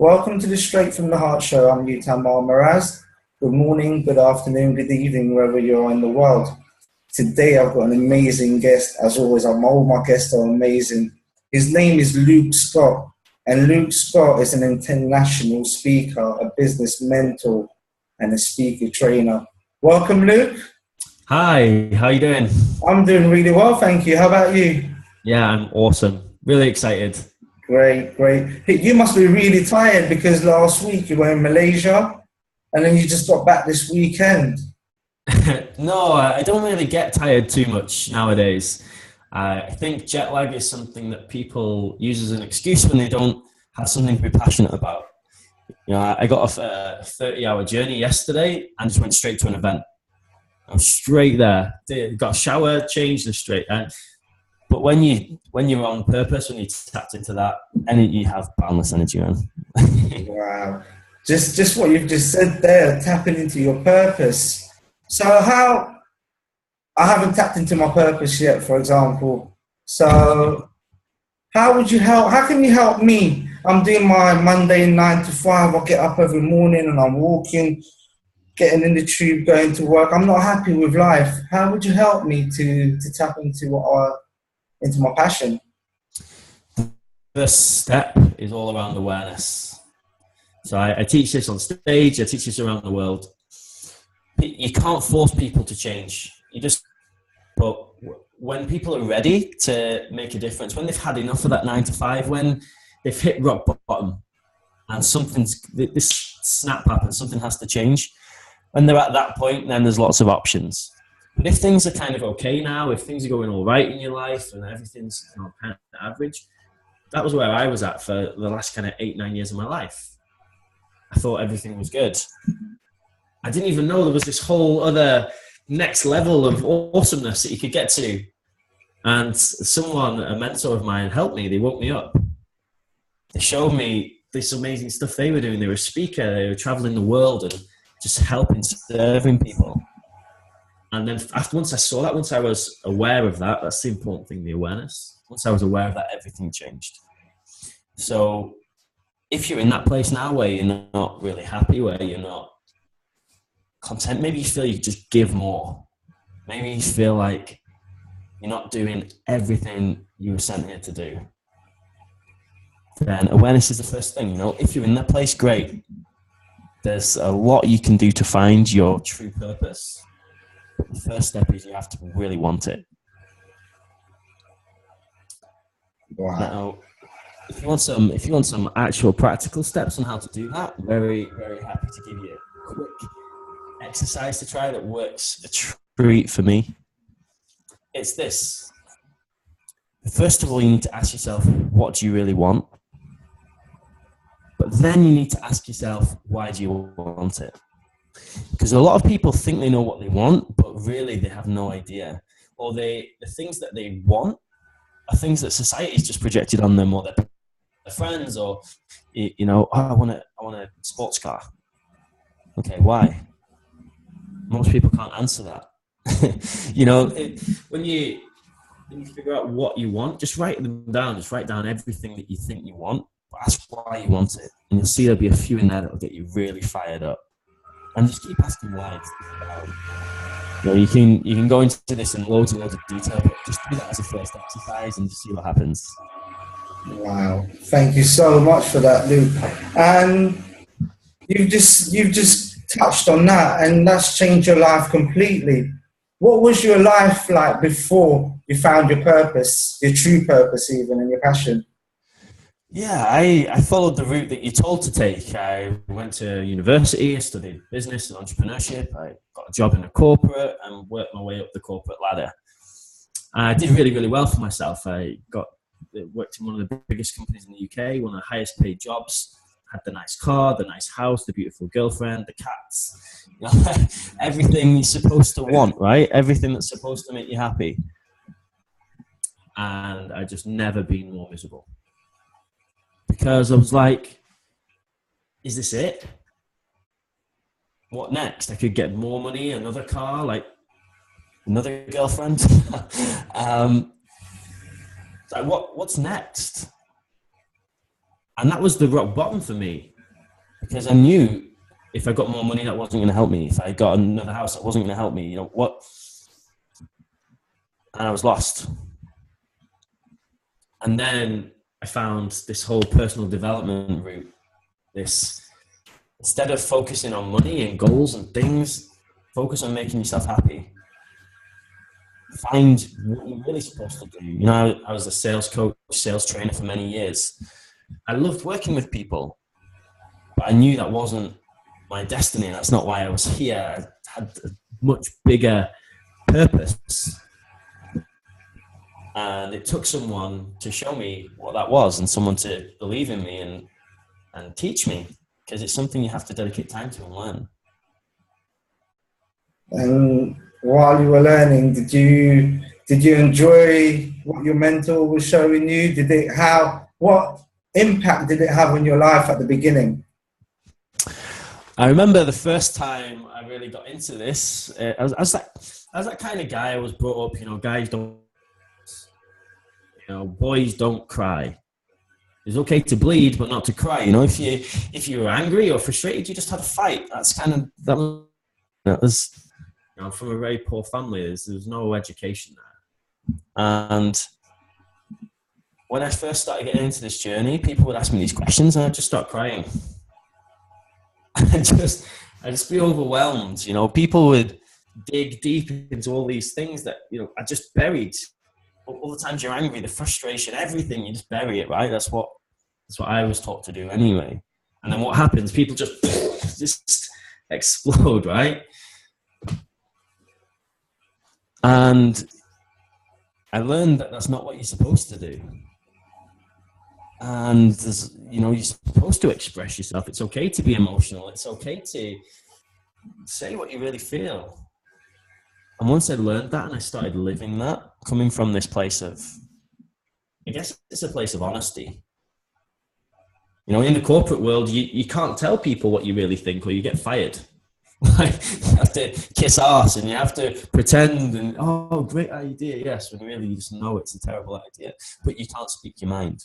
Welcome to the Straight from the Heart show. I'm Utamar Miraz. Good morning, good afternoon, good evening, wherever you are in the world. Today I've got an amazing guest. As always, all my guests are amazing. His name is Luke Scott, and Luke Scott is an international speaker, a business mentor, and a speaker trainer. Welcome, Luke. Hi, how you doing? I'm doing really well, thank you. How about you? Yeah, I'm awesome. Really excited. Great, great. Hey, you must be really tired because last week you were in Malaysia and then you just got back this weekend. No, I don't really get tired too much nowadays. I think jet lag is something that people use as an excuse when they don't have something to be passionate about. You know, I got off a 30-hour journey yesterday and just went straight to an event. I was straight there. Got a shower, changed, and straight. But when you're on purpose, when you tapped into that, and you have boundless energy, man. Wow. Just what you've just said there, tapping into your purpose. So I haven't tapped into my purpose yet, for example. So how can you help me? I'm doing my Monday 9 to 5. I get up every morning and I'm walking, getting in the tube, going to work. I'm not happy with life. How would you help me to tap into my passion? First step is all around awareness. So I teach this on stage. I teach this around the world. You can't force people to change. But when people are ready to make a difference, when they've had enough of that 9 to 5, when they've hit rock bottom and this snap happens, something has to change. When they're at that point, then there's lots of options. But if things are kind of okay now, if things are going all right in your life and everything's kind of average, that was where I was at for the last kind of 8-9 years of my life. I thought everything was good. I didn't even know there was this whole other next level of awesomeness that you could get to. And a mentor of mine, helped me. They woke me up. They showed me this amazing stuff they were doing. They were a speaker. They were traveling the world and just helping, serving people. And then once I saw that, once I was aware of that, that's the important thing, the awareness. Once I was aware of that, everything changed. So if you're in that place now where you're not really happy, where you're not content, maybe you feel you just give more. Maybe you feel like you're not doing everything you were sent here to do. Then awareness is the first thing. You know, if you're in that place, great. There's a lot you can do to find your true purpose. The first step is you have to really want it. Wow. Now, if you want some actual practical steps on how to do that, I'm very, very happy to give you a quick exercise to try that works a treat for me. It's this. First of all, you need to ask yourself, what do you really want? But then you need to ask yourself, why do you want it? Because a lot of people think they know what they want, but really they have no idea. Or the things that they want are things that society's just projected on them, or their friends, or I want a sports car. Okay, why? Most people can't answer that. When you figure out what you want, just write them down. Just write down everything that you think you want. But ask why you want it, and you'll see there'll be a few in there that'll get you really fired up. And just keep asking why. You can go into this in loads and loads of detail, but just do that as a first exercise and just see what happens. Wow. Thank you so much for that, Luke. And you've just touched on that, and that's changed your life completely. What was your life like before you found your purpose, your true purpose even, and your passion? Yeah, I followed the route that you're told to take. I went to university, I studied business and entrepreneurship. I got a job in a corporate and worked my way up the corporate ladder. I did really, really well for myself. I worked in one of the biggest companies in the UK, one of the highest paid jobs, had the nice car, the nice house, the beautiful girlfriend, the cats, everything you're supposed to want, right? Everything that's supposed to make you happy. And I just never been more miserable. Because I was like, is this it? What next? I could get more money, another car, like another girlfriend. Like what's next? And that was the rock bottom for me. because I knew if I got more money, that wasn't going to help me. If I got another house, that wasn't going to help me. You know what? And I was lost. And then I found this whole personal development route. This, instead of focusing on money and goals and things, focus on making yourself happy. Find what you're really supposed to do. You know, I was a sales coach, sales trainer for many years. I loved working with people, but I knew that wasn't my destiny. That's not why I was here. I had a much bigger purpose. And it took someone to show me what that was, and someone to believe in me and teach me, because it's something you have to dedicate time to and learn. And while you were learning, did you enjoy what your mentor was showing you? What impact did it have on your life at the beginning? I remember the first time I really got into this. I was that kind of guy. I was brought up, you know, guys don't, you know, boys don't cry. It's okay to bleed, but not to cry. You know, if you were angry or frustrated, you just had a fight. That's kind of that was. You know, from a very poor family, there's no education there. And when I first started getting into this journey, people would ask me these questions, and I'd just start crying. I'd just be overwhelmed. You know, people would dig deep into all these things that, you know, I just buried. All the times you're angry, the frustration, everything, you just bury it, right? That's what I was taught to do anyway. And then what happens? People just explode, right? And I learned that that's not what you're supposed to do. And you know, you're supposed to express yourself. It's okay to be emotional. It's okay to say what you really feel. And once I learned that and I started living that, coming from this place of, I guess it's a place of honesty. You know, in the corporate world, you can't tell people what you really think, or you get fired. Like, you have to kiss ass and you have to pretend and, oh, great idea, yes, when really you just know it's a terrible idea, but you can't speak your mind.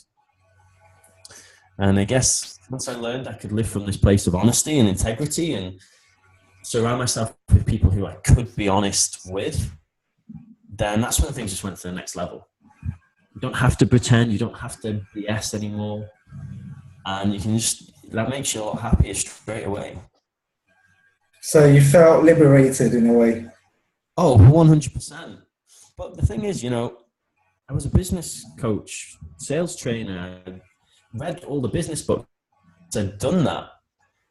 And I guess once I learned I could live from this place of honesty and integrity and surround myself with people who I could be honest with, then that's when things just went to the next level. You don't have to pretend, you don't have to BS anymore, and you can just, that makes you a lot happier straight away. So you felt liberated in a way? Oh, 100%. But the thing is, you know, I was a business coach, sales trainer, I read all the business books, I'd done that.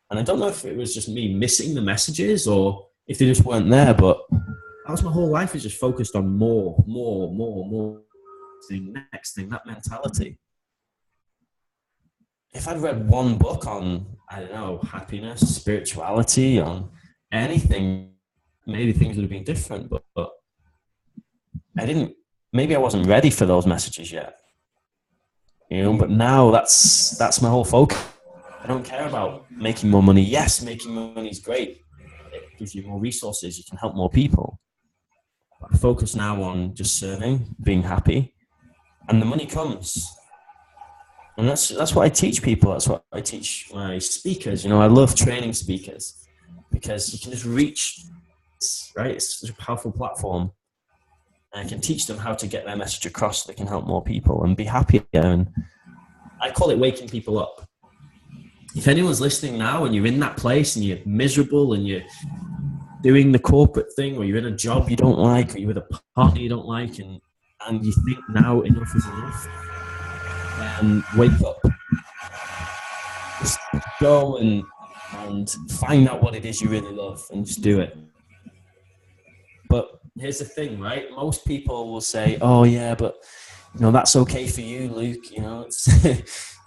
And I don't know if it was just me missing the messages or if they just weren't there, but that was my whole life, was just focused on more, next thing, that mentality. If I'd read one book on, I don't know, happiness, spirituality, on anything, maybe things would have been different, but maybe I wasn't ready for those messages yet. You know, but now that's my whole focus. I don't care about making more money. Yes, making more money is great. It gives you more resources, you can help more people. But I focus now on just serving, being happy, and the money comes. And that's what I teach people. That's what I teach my speakers. You know, I love training speakers because you can just reach, right? It's such a powerful platform. And I can teach them how to get their message across so they can help more people and be happier. And I call it waking people up. If anyone's listening now and you're in that place and you're miserable and you're doing the corporate thing, or you're in a job you don't like, or you're with a partner you don't like, and you think now enough is enough, wake up. Just go and find out what it is you really love and just do it. But here's the thing, right? Most people will say, oh yeah, but you know, that's okay for you, Luke. You know, it's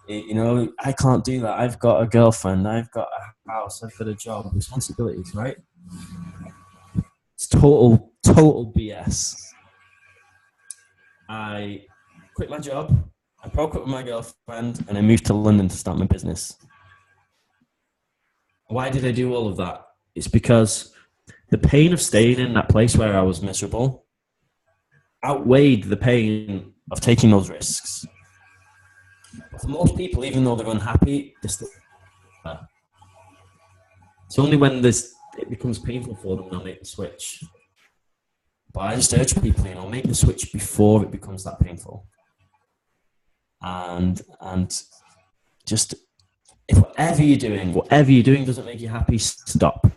you know, I can't do that. I've got a girlfriend, I've got a house, I've got a job, responsibilities, right? It's total BS. I quit my job, I broke up with my girlfriend, and I moved to London to start my business. Why did I do all of that? It's because the pain of staying in that place where I was miserable outweighed the pain of taking those risks. But for most people, even though they're unhappy, they're still there. It's only when it becomes painful for them they'll make the switch. But I just urge people, make the switch before it becomes that painful. And just, if whatever you're doing doesn't make you happy, stop.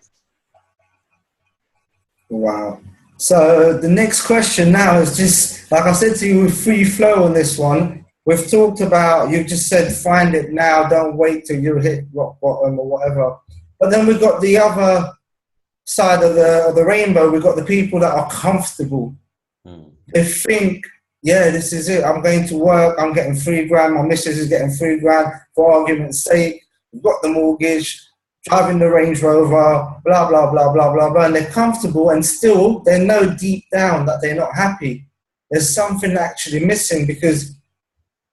Wow. So the next question now is just, like I said to you, with free flow on this one. We've talked about, you've just said, find it now, don't wait till you hit rock bottom or whatever. But then we've got the other side of the rainbow. We've got the people that are comfortable. They think, yeah, this is it. I'm going to work. I'm getting £3,000. My missus is getting £3,000 for argument's sake. We've got the mortgage, driving the Range Rover, blah, blah, blah, blah, blah, blah. And they're comfortable, and still they know deep down that they're not happy. There's something actually missing, because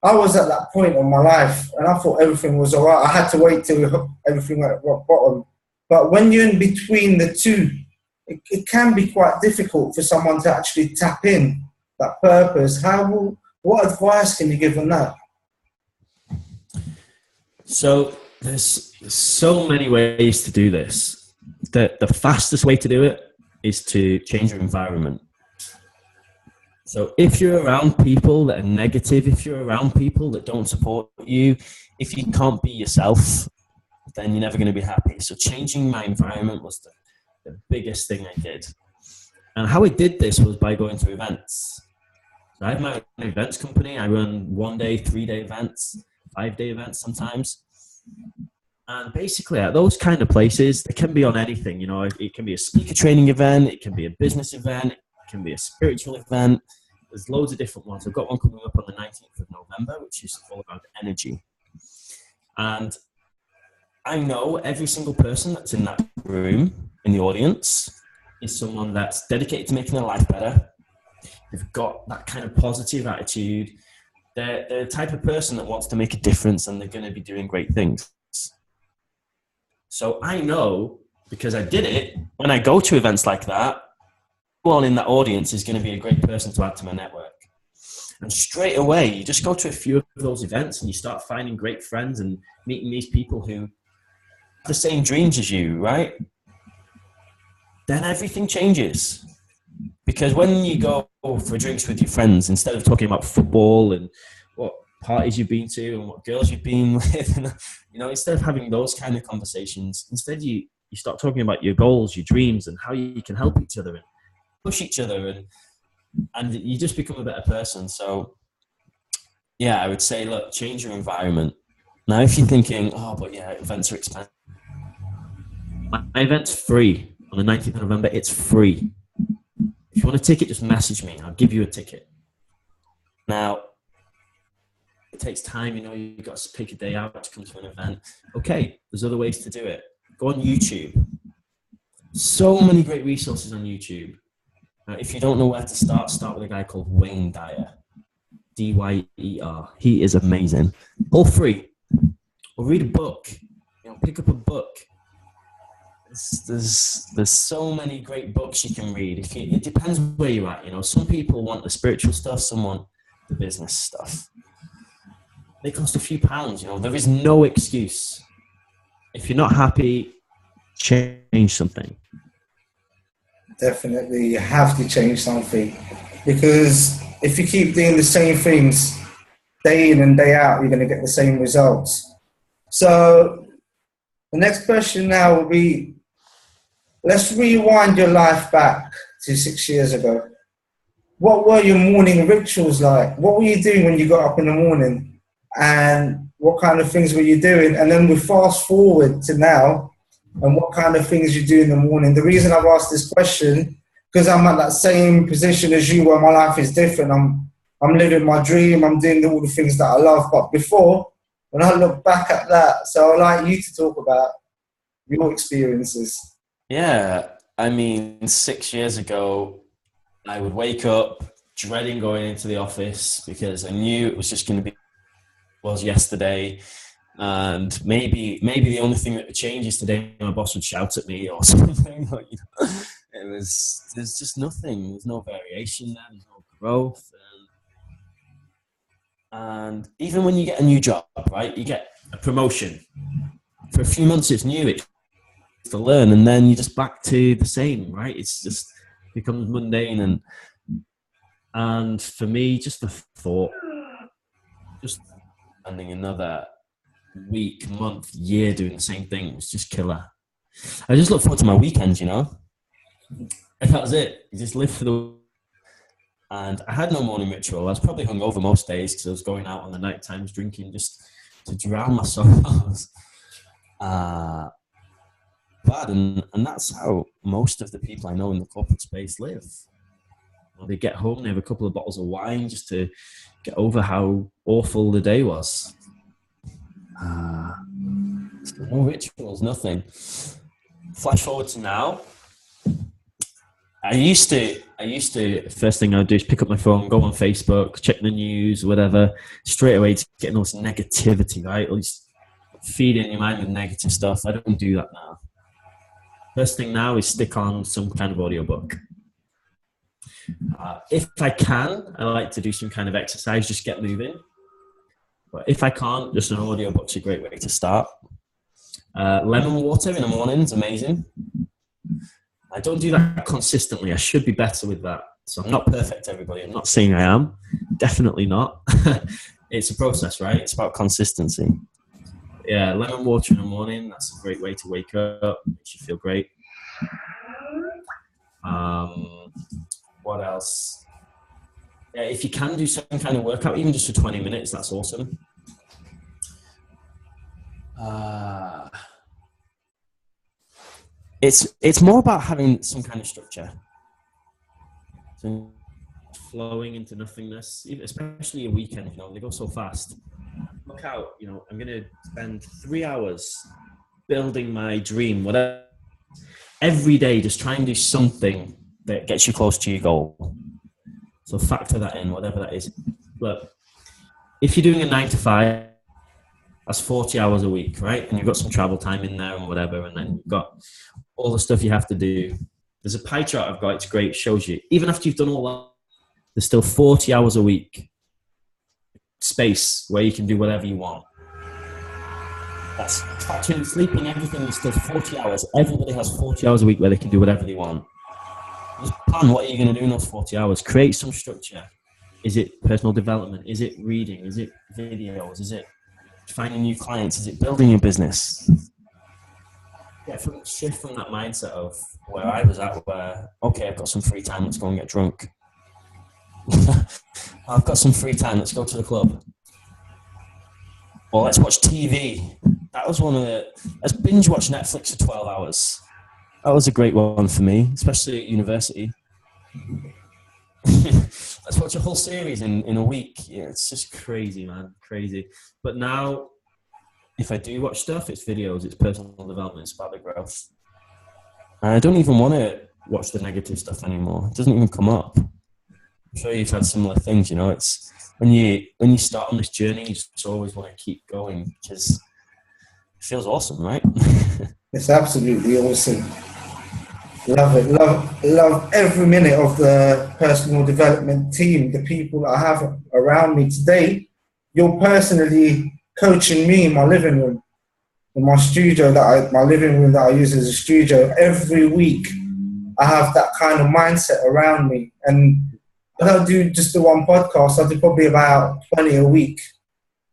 I was at that point in my life and I thought everything was all right. I had to wait till everything went rock bottom. But when you're in between the two, it can be quite difficult for someone to actually tap in that purpose. What advice can you give on that? So there's so many ways to do this. The fastest way to do it is to change your environment. So if you're around people that are negative, if you're around people that don't support you, if you can't be yourself, then you're never going to be happy. So changing my environment was the biggest thing I did. And how I did this was by going to events. So I have my own events company. I run 1-day, 3-day events, 5-day events sometimes. And basically at those kind of places, they can be on anything. It can be a speaker training event. It can be a business event. It can be a spiritual event. There's loads of different ones. I've got one coming up on the 19th of November, which is all about energy. And I know every single person that's in that room, in the audience, is someone that's dedicated to making their life better. They've got that kind of positive attitude. They're the type of person that wants to make a difference, and they're going to be doing great things. So I know, because I did it, when I go to events like that, everyone in that audience is going to be a great person to add to my network. And straight away, you just go to a few of those events and you start finding great friends and meeting these people who have the same dreams as you, right? Then everything changes. Because when you go for drinks with your friends, instead of talking about football and what parties you've been to and what girls you've been with, instead of having those kind of conversations, instead you start talking about your goals, your dreams, and how you can help each other and push each other, and you just become a better person. So yeah, I would say, look, change your environment. Now, if you're thinking, but yeah, events are expensive. My event's free on the 19th of November. It's free. If you want a ticket, just message me. I'll give you a ticket. Now, it takes time. You've got to pick a day out to come to an event. Okay, there's other ways to do it. Go on YouTube. So many great resources on YouTube. Now, if you don't know where to start with a guy called Wayne Dyer. Dyer. He is amazing. All free. Or read a book. Pick up a book. There's so many great books you can read. It depends where you're at. Some people want the spiritual stuff, some want the business stuff. They cost a few pounds. There is no excuse. If you're not happy, change something. Definitely, you have to change something, because if you keep doing the same things day in and day out, you're going to get the same results. So the next question now will be, let's rewind your life back to 6 years ago. What were your morning rituals like? What were you doing when you got up in the morning? And what kind of things were you doing? And then we fast forward to now, and what kind of things you do in the morning. The reason I've asked this question, because I'm at that same position as you, where my life is different. I'm living my dream. I'm doing all the things that I love. But before, when I look back at that, so I'd like you to talk about your experiences. Yeah, 6 years ago, I would wake up dreading going into the office because I knew it was just going to be was yesterday. And maybe the only thing that would change is today my boss would shout at me or something. There's just nothing. There's no variation there. There's no growth. And even when you get a new job, right, you get a promotion. For a few months it's new. It's to learn, and then you're just back to the same, right? It's just becomes mundane, and for me, just the thought, just spending another week, month, year doing the same thing was just killer. I just look forward to my weekends, you know. And that was it. You just live for the. And I had no morning ritual. I was probably hungover most days because I was going out on the night times drinking just to drown my sorrows. Bad, and that's how most of the people I know in the corporate space live. You know, they get home, they have a couple of bottles of wine just to get over how awful the day was. No rituals, nothing. Flash forward to now. I used to, first thing I would do is pick up my phone, go on Facebook, check the news, whatever, straight away to getting all this negativity, right? Or just feeding your mind with negative stuff. I don't do that now. First thing now is stick on some kind of audiobook. If I can, I like to do some kind of exercise, just get moving. But if I can't, just an audiobook's a great way to start. Lemon water in the morning is amazing. I don't do that consistently. I should be better with that. So I'm not perfect, everybody. I'm not saying I am. Definitely not. It's a process, right? It's about consistency. Yeah, lemon water in the morning. That's a great way to wake up. Makes you feel great. What else? Yeah, if you can do some kind of workout, even just for 20 minutes, that's awesome. It's more about having some kind of structure. So flowing into nothingness, especially a weekend, you know, they go so fast. Look out, you know, I'm going to spend 3 hours building my dream, whatever. Every day, just try and do something that gets you close to your goal. So factor that in, whatever that is. Look, if you're doing a 9 to 5, that's 40 hours a week, right? And you've got some travel time in there and whatever, and then you've got all the stuff you have to do. There's a pie chart I've got, it's great, shows you. Even after you've done all that, there's still 40 hours a week space where you can do whatever you want. That's factoring sleeping, everything is still 40 hours. Everybody has 40 hours a week where they can do whatever they want. Just plan what are you going to do in those 40 hours. Create some structure. Is it personal development? Is it reading? Is it videos? Is it finding new clients? Is it building your business? Shift from that mindset of where I was at, where, okay, I've got some free time, let's go and get drunk. I've got some free time, let's go to the club. Or let's watch TV. That was let's binge watch Netflix for 12 hours. That was a great one for me, especially at university. Let's watch a whole series in a week. Yeah, it's just crazy, man, crazy. But now, if I do watch stuff, it's videos, it's personal development, it's about the growth. And I don't even want to watch the negative stuff anymore. It doesn't even come up. I'm sure you've had similar things, you know. It's when you start on this journey, you just always want to keep going because it feels awesome, right? It's absolutely awesome. Love it. Love every minute of the personal development team, the people that I have around me today. You're personally coaching me in my living room, in my studio, my living room that I use as a studio. Every week, I have that kind of mindset around me. And I don't do just the one podcast. I do probably about 20 a week.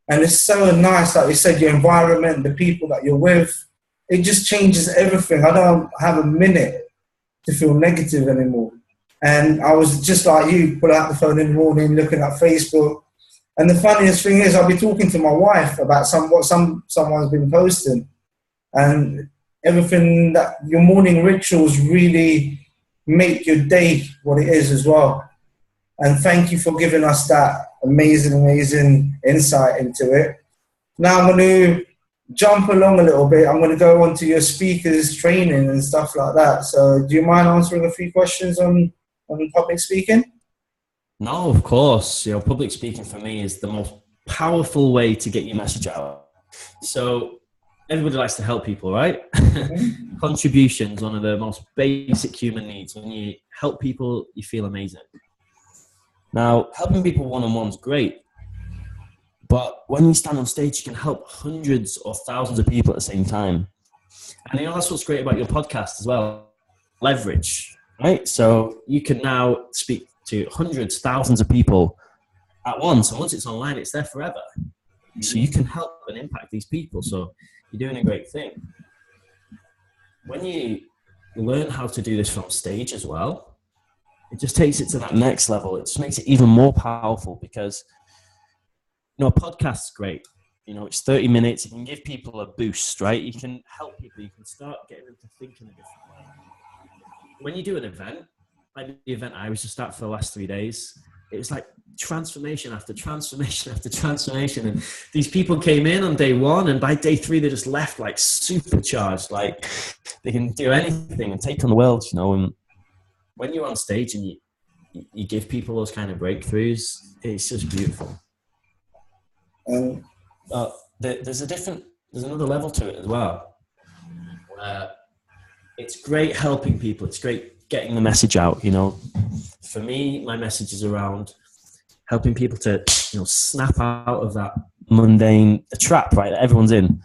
And it's so nice, like you said, your environment, the people that you're with, it just changes everything. I don't have a minute to feel negative anymore. And I was just like you, pull out the phone in the morning, looking at Facebook. And the funniest thing is I'll be talking to my wife about what someone's been posting. And everything that your morning rituals really make your day what it is as well. And thank you for giving us that amazing insight into it. Now I'm going to jump along a little bit. I'm going to go on to your speakers training and stuff like that. So do you mind answering a few questions on public speaking? No, of course. You know, public speaking for me is the most powerful way to get your message out. So everybody likes to help people, right? Mm-hmm. Contribution's one of the most basic human needs. When you help people, you feel amazing. Now, helping people one-on-one is great. But when you stand on stage, you can help hundreds or thousands of people at the same time. And you know, that's what's great about your podcast as well. Leverage, right? So you can now speak to hundreds, thousands of people at once. And once it's online, it's there forever. So you can help and impact these people. So you're doing a great thing. When you learn how to do this from stage as well, it just takes it to that next level. It just makes it even more powerful because, you know, a podcast's great. You know, it's 30 minutes. You can give people a boost, right? You can help people. You can start getting them to think in a different way. When you do an event, like the event I was just at for the last 3 days, it was like transformation after transformation after transformation. And these people came in on day one, and by day 3, they just left like supercharged. Like they can do anything and take on the world, you know. And when you're on stage and you give people those kind of breakthroughs, it's just beautiful. There's another level to it as well, where it's great helping people. It's great getting the message out. You know, for me, my message is around helping people to, you know, snap out of that mundane trap, right, that everyone's in.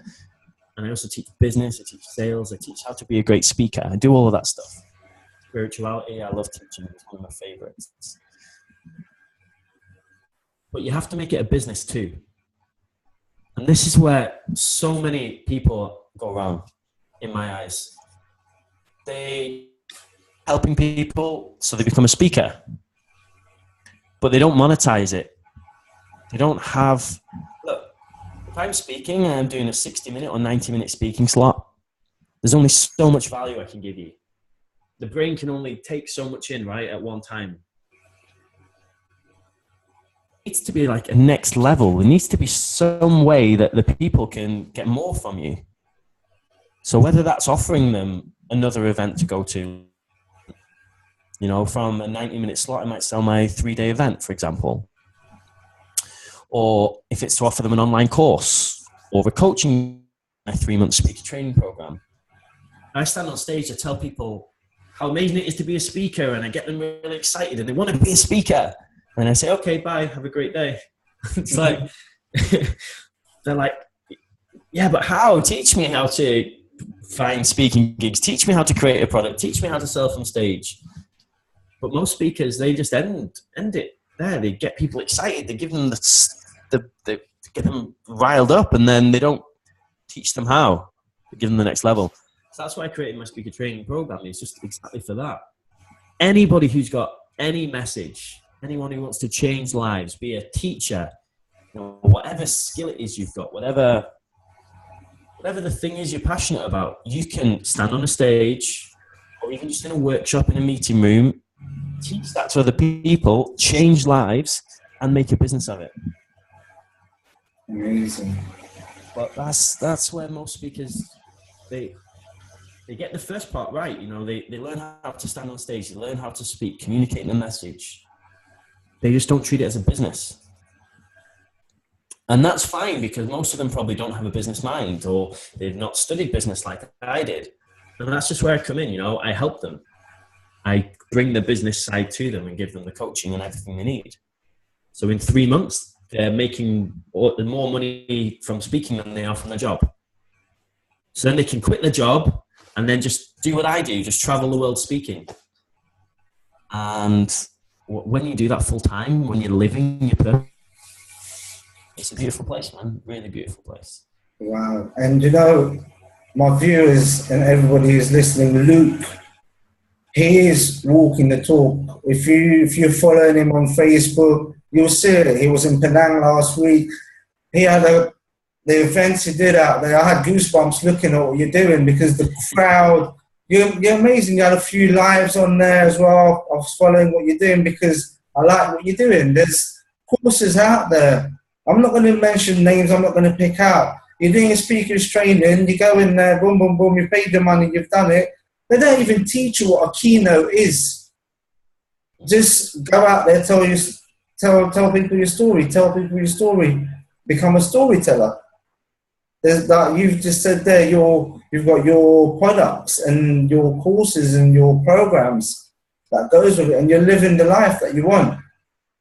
And I also teach business. I teach sales. I teach how to be a great speaker. I do all of that stuff. Spirituality, I love teaching. It's one of my favorites. But you have to make it a business too. And this is where so many people go wrong, in my eyes. They helping people, so they become a speaker, but they don't monetize it. They don't have, look, if I'm speaking and I'm doing a 60-minute or 90-minute speaking slot, there's only so much value I can give you. The brain can only take so much in, right, at one time. It needs to be like a next level. There needs to be some way that the people can get more from you. So whether that's offering them another event to go to, you know, from a 90-minute slot, I might sell my 3-day event, for example. Or if it's to offer them an online course or a coaching, my 3-month speaker training program. I stand on stage, I tell people how amazing it is to be a speaker, and I get them really excited and they want to be a speaker. And I say, okay, bye, have a great day. It's like, they're like, yeah, but how? Teach me how to find speaking gigs. Teach me how to create a product. Teach me how to sell from stage. But most speakers, they just end it there. They get people excited. They give them they get them riled up, and then they don't teach them how. They give them the next level. So that's why I created my speaker training program. It's just exactly for that. Anybody who's got any message, anyone who wants to change lives, be a teacher, you know, whatever skill it is you've got, whatever the thing is you're passionate about, you can stand on a stage or even just in a workshop in a meeting room, teach that to other people, change lives, and make a business of it. Amazing. But that's where most speakers, they get the first part right. You know, they learn how to stand on stage, they learn how to speak, communicate the message. They just don't treat it as a business. And that's fine, because most of them probably don't have a business mind, or they've not studied business like I did. And that's just where I come in, you know, I help them. I bring the business side to them and give them the coaching and everything they need. So in 3 months, they're making more money from speaking than they are from their job. So then they can quit their job and then just do what I do, just travel the world speaking. And when you do that full time, when you're living your purpose, it's a beautiful place, man. Really beautiful place. Wow. And you know, my viewers and everybody who's listening, Luke, he is walking the talk. If you're following him on Facebook, you'll see it. He was in Penang last week. He had the events he did out there. I had goosebumps looking at what you're doing, because the crowd, you're amazing. You had a few lives on there as well. I was following what you're doing because I like what you're doing. There's courses out there. I'm not going to mention names. I'm not going to pick out. You're doing a speaker's training. You go in there, boom, boom, boom. You paid the money. You've done it. They don't even teach you what a keynote is. Just go out there, tell people your story. Tell people your story. Become a storyteller. There's that you've just said there. You've got your products and your courses and your programs that goes with it, and you're living the life that you want.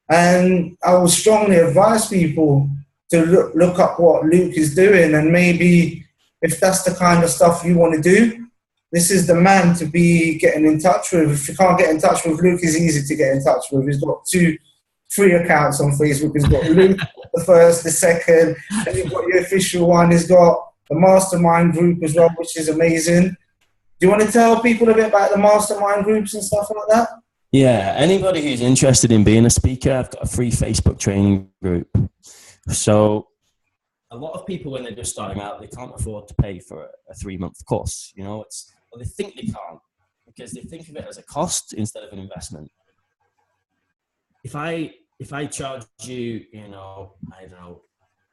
And I would strongly advise people to look up what Luke is doing, and maybe if that's the kind of stuff you want to do, this is the man to be getting in touch with. If you can't get in touch with Luke, he's easy to get in touch with. He's got 2 free accounts on Facebook. He's got Luke, the first, the second, and you've got your official one. He's got the mastermind group as well, which is amazing. Do you want to tell people a bit about the mastermind groups and stuff like that? Yeah, anybody who's interested in being a speaker, I've got a free Facebook training group. So a lot of people, when they're just starting out, they can't afford to pay for a 3-month course. You know, they think they can't because they think of it as a cost instead of an investment. If I charge you, I don't know,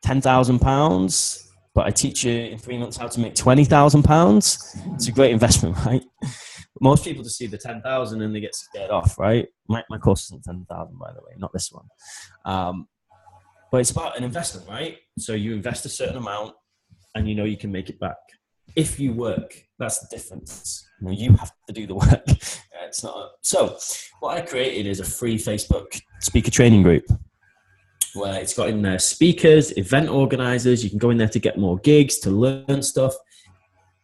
£10,000, but I teach you in 3 months how to make £20,000, it's a great investment, right? But most people just see the 10,000 and they get scared off, right? My course isn't 10,000, by the way, not this one. But it's about an investment, right? So you invest a certain amount and you can make it back. If you work, that's the difference. You have to do the work. It's not. So what I created is a free Facebook speaker training group where it's got in there speakers, event organizers. You can go in there to get more gigs, to learn stuff,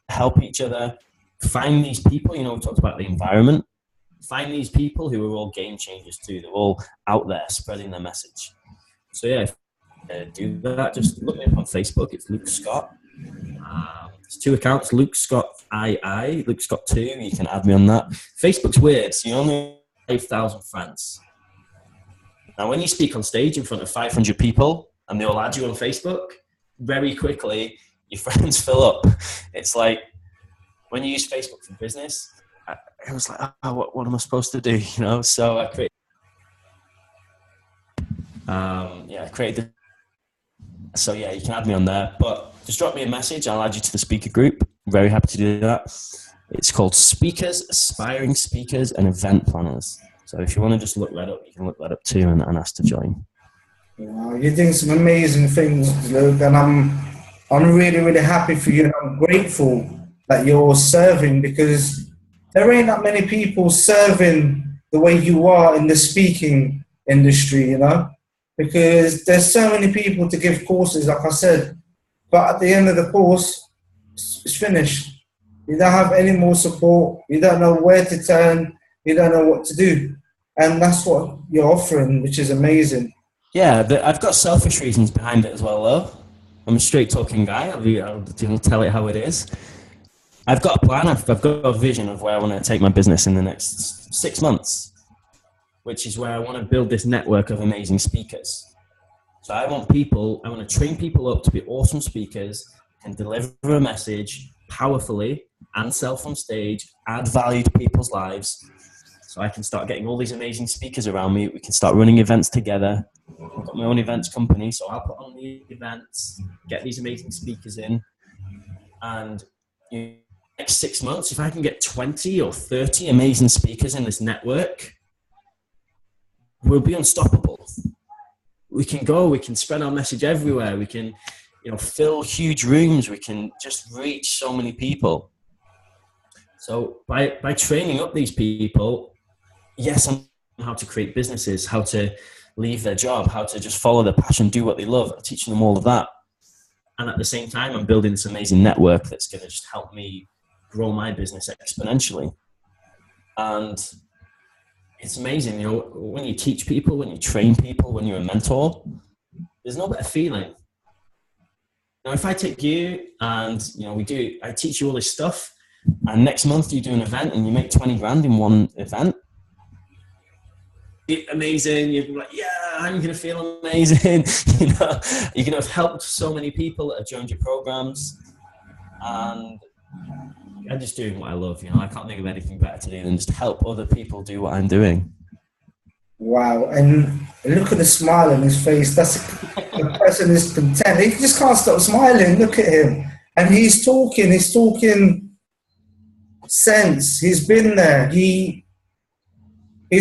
help each other, find these people. We talked about the environment. Find these people who are all game changers too. They're all out there spreading their message. So yeah, do that. Just look me up on Facebook. It's Luke Scott. There's 2 accounts, Luke Scott II, Luke Scott 2. You can add me on that. Facebook's weird. So you only have 5,000 friends. Now, when you speak on stage in front of 500 people and they all add you on Facebook, very quickly your friends fill up. It's like when you use Facebook for business, I was like, what am I supposed to do? So I created So yeah, you can add me on there, but just drop me a message. I'll add you to the speaker group. I'm very happy to do that. It's called Speakers, Aspiring Speakers and Event Planners. So if you want to just look that up, you can look that up too and ask to join. Wow, you're doing some amazing things, Luke, and I'm really, really happy for you. I'm grateful that you're serving, because there ain't that many people serving the way you are in the speaking industry, because there's so many people to give courses, like I said, but at the end of the course, it's finished. You don't have any more support. You don't know where to turn. You don't know what to do. And that's what you're offering, which is amazing. Yeah, I've got selfish reasons behind it as well, though. I'm a straight talking guy. I'll tell it how it is. I've got a plan. I've got a vision of where I want to take my business in the next 6 months, which is where I want to build this network of amazing speakers. So I want to train people up to be awesome speakers and deliver a message powerfully and sell on stage, add value to people's lives. So I can start getting all these amazing speakers around me. We can start running events together. I've got my own events company, so I'll put on the events, get these amazing speakers in. And in the next 6 months, if I can get 20 or 30 amazing speakers in this network, we'll be unstoppable. We can spread our message everywhere. We can, fill huge rooms. We can just reach so many people. So by training up these people, yes, I know how to create businesses, how to leave their job, how to just follow their passion, do what they love. I'm teaching them all of that. And at the same time, I'm building this amazing network that's going to just help me grow my business exponentially. And it's amazing, when you teach people, when you train people, when you're a mentor, there's no better feeling. Now, if I take you and, I teach you all this stuff, and next month you do an event and you make 20 grand in one event, amazing. You're like, yeah, I'm going to feel amazing. You're going to have helped so many people that have joined your programs. And I'm just doing what I love. I can't think of anything better to do than just help other people do what I'm doing. Wow. And look at the smile on his face. The person is content. He just can't stop smiling. Look at him. And he's talking sense. He's been there. He's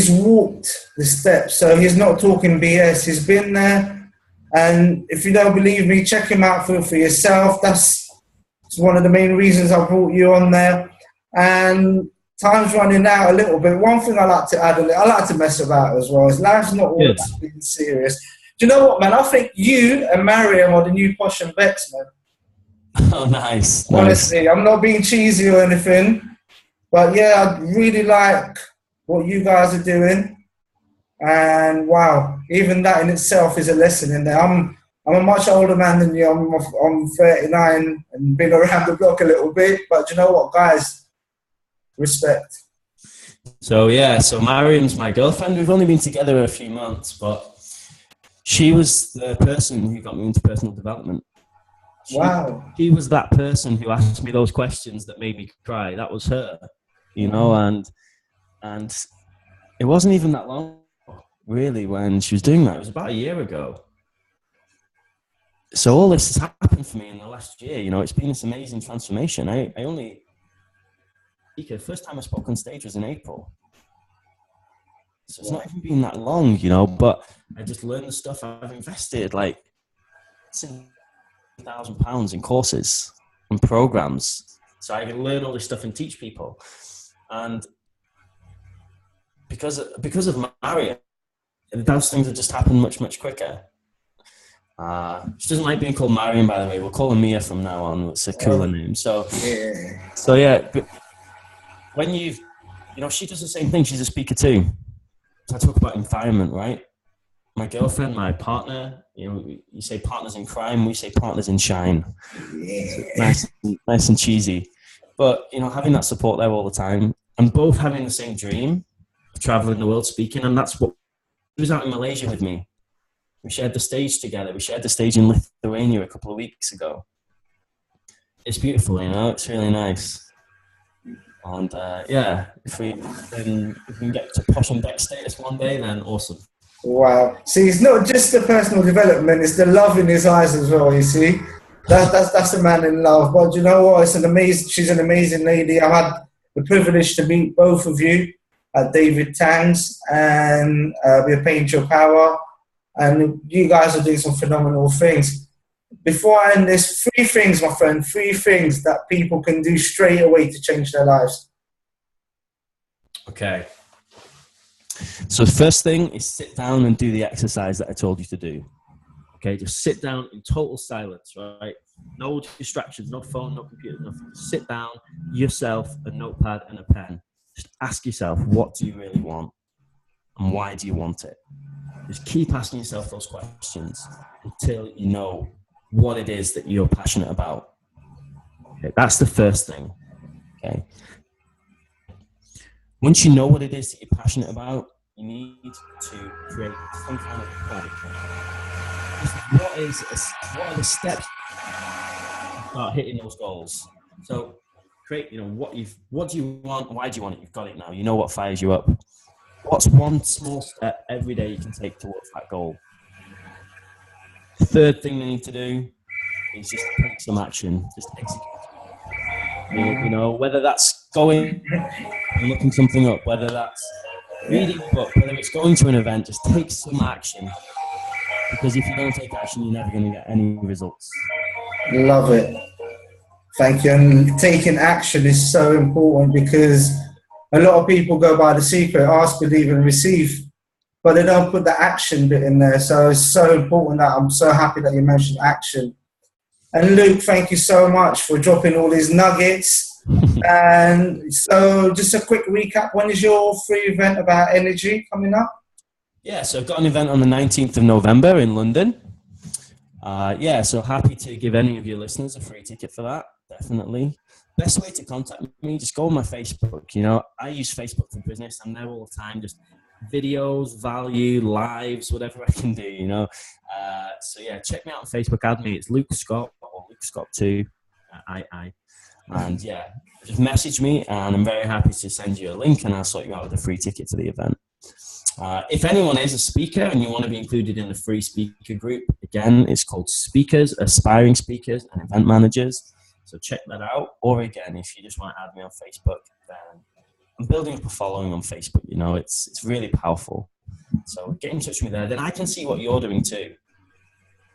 walked the steps. So he's not talking BS. He's been there. And if you don't believe me, check him out for yourself. That's one of the main reasons I brought you on there. And time's running out a little bit. One thing I like to add, I like to mess about as well, is life's not all about being serious. Do you know what, man? I think you and Mariam are the new Posh and Bex, man. Oh, nice. Honestly, I'm not being cheesy or anything, but yeah, I really like what you guys are doing. And wow, even that in itself is a lesson in there. I'm a much older man than you. I'm 39 and been around the block a little bit. But you know what, guys? Respect. So yeah, so Mariam's my girlfriend. We've only been together a few months, but she was the person who got me into personal development. Wow. She was that person who asked me those questions that made me cry. That was her, you know, and it wasn't even that long, really, when she was doing that. It was about a year ago. So all this has happened for me in the last year. You know, it's been this amazing transformation. The first time I spoke on stage was in April. So it's not even been that long, you know, but I just learned the stuff. I've invested like £1,000 in courses and programs. So I can learn all this stuff and teach people. And because of Maria, those things have just happened much, much quicker. She doesn't like being called Mariam, by the way. We'll call her Mia from now on. It's a cooler name. So yeah, but when you know, she does the same thing. She's a speaker too. So I talk about environment, right? My girlfriend, my partner, you know, you say partners in crime, we say partners in shine. Yeah. Nice and cheesy. But, you know, having that support there all the time, and both having the same dream of traveling the world speaking, and that's what, he was out in Malaysia with me. We shared the stage together. We shared the stage in Lithuania a couple of weeks ago. It's beautiful, you know, it's really nice. And yeah, if we can get to posh and Beck status one day, then awesome. Wow. See, it's not just the personal development, it's the love in his eyes as well, you see. That's a man in love. But you know what? She's an amazing lady. I had the privilege to meet both of you at David Tang's and we're Paint Your Power. And you guys are doing some phenomenal things. Before I end this, 3 things, my friend, 3 things that people can do straight away to change their lives. Okay. So the first thing is sit down and do the exercise that I told you to do. Okay, just sit down in total silence, right? No distractions, no phone, no computer, nothing. Just sit down, yourself, a notepad and a pen. Just ask yourself, what do you really want? And why do you want it? Just keep asking yourself those questions until you know what it is that you're passionate about. Okay, that's the first thing. Okay. Once you know what it is that you're passionate about, you need to create some kind of plan. What are the steps to start hitting those goals? So create, you know, what do you want? Why do you want it? You've got it now. You know what fires you up. What's one small step every day you can take towards that goal? The third thing you need to do is just take some action. Just execute. You know, whether that's going and looking something up, whether that's reading a book, whether it's going to an event, just take some action. Because if you don't take action, you're never going to get any results. Love it. Thank you. And taking action is so important because a lot of people go by the secret, ask, believe, and receive, but they don't put the action bit in there. So it's so important that I'm so happy that you mentioned action. And Luke, thank you so much for dropping all these nuggets. And so just a quick recap, when is your free event about energy coming up? Yeah, so I've got an event on the 19th of November in London. Yeah, so happy to give any of your listeners a free ticket for that, definitely. Best way to contact me, just go on my Facebook. You know, I use Facebook for business. I'm there all the time, just videos, value, lives, whatever I can do, you know. So yeah, check me out on Facebook, add me. It's Luke Scott or Luke Scott 2, And yeah, just message me and I'm very happy to send you a link and I'll sort you out with a free ticket to the event. If anyone is a speaker and you want to be included in the free speaker group, again, it's called Speakers, Aspiring Speakers and Event Managers. So check that out. Or again, if you just want to add me on Facebook, then I'm building up a following on Facebook. You know, it's really powerful. So get in touch with me there. Then I can see what you're doing too.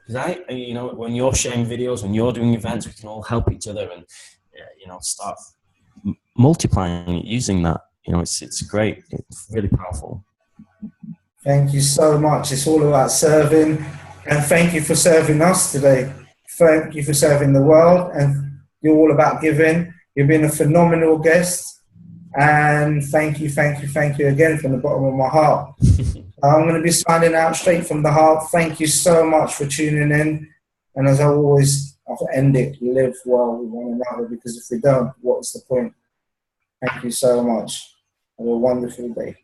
Because you know, when you're sharing videos, when you're doing events, we can all help each other and, you know, start multiplying it using that. You know, it's great. It's really powerful. Thank you so much. It's all about serving, and thank you for serving us today. thank you for serving the world, and you're all about giving. You've been a phenomenal guest, and thank you again from the bottom of my heart. I'm going to be signing out straight from the heart. Thank you so much for tuning in. And as I always end it, live well with one another, because if we don't, what's the point? Thank you so much. Have a wonderful day.